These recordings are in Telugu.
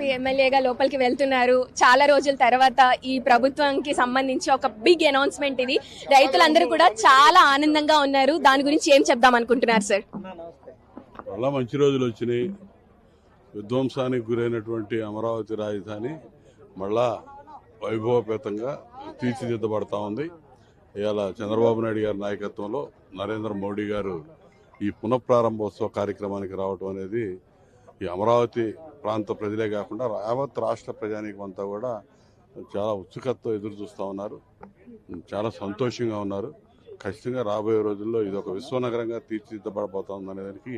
టీడీపీ ఎమ్మెల్యేగా లోపలికి వెళ్తున్నారు. చాలా రోజుల తర్వాత ఈ ప్రభుత్వానికి సంబంధించి ఒక బిగ్ అనౌన్స్మెంట్ ఇది. రైతులందరూ కూడా చాలా ఆనందంగా ఉన్నారు. దాని గురించి ఏం చెప్దాం అనుకుంటున్నారు సార్? చాలా మంచి రోజులు వచ్చినాయి. విధ్వంసానికి గురైనటువంటి అమరావతి రాజధాని మళ్ళా వైభవపేతంగా తీర్చిదిద్దబడతా ఉంది. ఇవాళ చంద్రబాబు నాయుడు గారి నాయకత్వంలో నరేంద్ర మోడీ గారు ఈ పునఃప్రారంభోత్సవ కార్యక్రమానికి రావటం అనేది ఈ అమరావతి ప్రాంత ప్రజలే కాకుండా యావత్ రాష్ట్ర ప్రజానీకం అంతా కూడా చాలా ఉత్సుకతతో ఎదురు చూస్తూ ఉన్నారు. చాలా సంతోషంగా ఉన్నారు. ఖచ్చితంగా రాబోయే రోజుల్లో ఇది ఒక విశ్వనగరంగా తీర్చిదిద్దబడబోతోంది అనేదానికి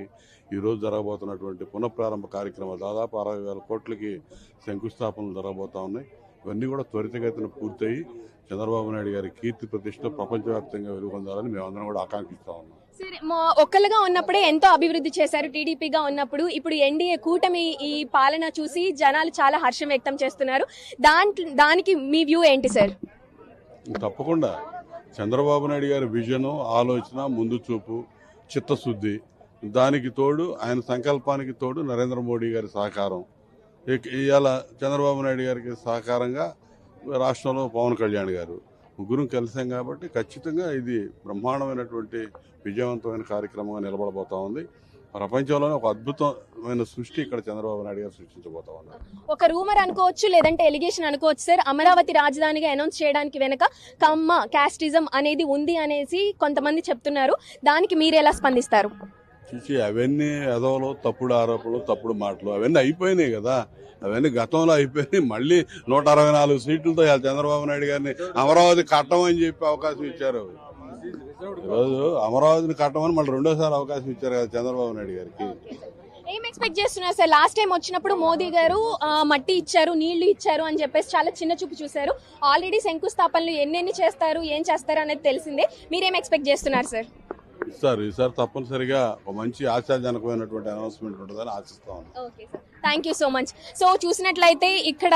ఈరోజు జరగబోతున్నటువంటి పునఃప్రారంభ కార్యక్రమాలు దాదాపు 60,000 కోట్లకి శంకుస్థాపనలు జరగబోతా ఉన్నాయి. ఇవన్నీ కూడా త్వరితగతిన పూర్తయి చంద్రబాబు నాయుడు గారి కీర్తి ప్రతిష్టలు ప్రపంచవ్యాప్తంగా వెలుగొందాలని మేమందరం కూడా ఆకాంక్షిస్తా ఉన్నాం. ఒక్కలుగా ఉన్నప్పుడే ఎంతో అభివృద్ధి చేశారు. టీడీపీగా ఉన్నప్పుడు ఇప్పుడు ఎన్డీఏ కూటమి ఈ పాలన చూసి జనాలు చాలా హర్షం వ్యక్తం చేస్తున్నారు. దానికి మీ వ్యూ ఏంటి సార్? తప్పకుండా చంద్రబాబు నాయుడు గారి విజను, ఆలోచన, ముందు చూపు, చిత్తశుద్ధి, దానికి తోడు ఆయన సంకల్పానికి తోడు నరేంద్ర మోడీ గారి సహకారం, ఇవాళ చంద్రబాబు నాయుడు గారికి సహకారంగా రాష్ట్రంలో పవన్ కళ్యాణ్ గారు ముగ్గురు కలిసాం కాబట్టి ఖచ్చితంగా ఇది బ్రహ్మాండమైనటువంటి విజయవంతమైన కార్యక్రమంగా నిలబడబోతా ఉంది. ప్రపంచంలోనే ఒక అద్భుతమైన సృష్టి ఇక్కడ చంద్రబాబు నాయుడు గారు సృష్టించబోతా ఉన్నారు. ఒక రూమర్ అనుకోవచ్చు, లేదంటే ఎలిగేషన్ అనుకోవచ్చు సార్, అమరావతి రాజధానిగా అనౌన్స్ చేయడానికి వెనక కమ్మ క్యాస్టిజం అనేది ఉంది అనేసి కొంతమంది చెప్తున్నారు. దానికి మీరు ఎలా స్పందిస్తారు? చూసి అవన్నీ ఎదవలు, తప్పుడు ఆరోపణలు, తప్పుడు మాటలు అవన్నీ అయిపోయినాయి కదా. అవన్నీ గతంలో అయిపోయినాయి. మళ్ళీ 164 సీట్లతో చంద్రబాబు నాయుడు గారిని అమరావతి కట్టమని చెప్పి అవకాశం ఇచ్చారు. ఈరోజు అమరావతిని కట్టమని మళ్ళీ రెండోసారి అవకాశం ఇచ్చారు కదా చంద్రబాబు నాయుడు గారికి. ఏం ఎక్స్పెక్ట్ చేస్తున్నారు సార్? లాస్ట్ టైం వచ్చినప్పుడు మోదీ గారు మట్టి ఇచ్చారు, నీళ్లు ఇచ్చారు అని చెప్పేసి చాలా చిన్న చూపు చూశారు. ఆల్రెడీ శంకుస్థాపనలు ఎన్నెన్ని చేస్తారు, ఏం చేస్తారు అనేది తెలిసిందే. మీరేం ఎక్స్పెక్ట్ చేస్తున్నారు సార్? ఈసారి తప్పనిసరిగా ఒక మంచి ఆశాజనకమైనటువంటి అనౌన్స్మెంట్ ఉంటుందని ఆశిస్తా ఉన్నాం. Thank you so much. So చూసినట్లయితే ఇక్కడ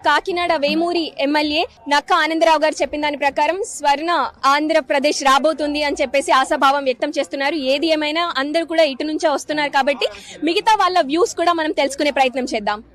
కాకినాడ వేమూరి ఎమ్మెల్యే నక్కా ఆనందరావు గారు చెప్పిన దాని ప్రకారం స్వర్ణ ఆంధ్రప్రదేశ్ రాబోతుంది అని చెప్పేసి ఆశాభావం వ్యక్తం చేస్తున్నారు. ఏది ఏమైనా అందరూ కూడా ఇటు నుంచే వస్తున్నారు కాబట్టి మిగతా వాళ్ళ వ్యూస్ కూడా మనం తెలుసుకునే ప్రయత్నం చేద్దాం.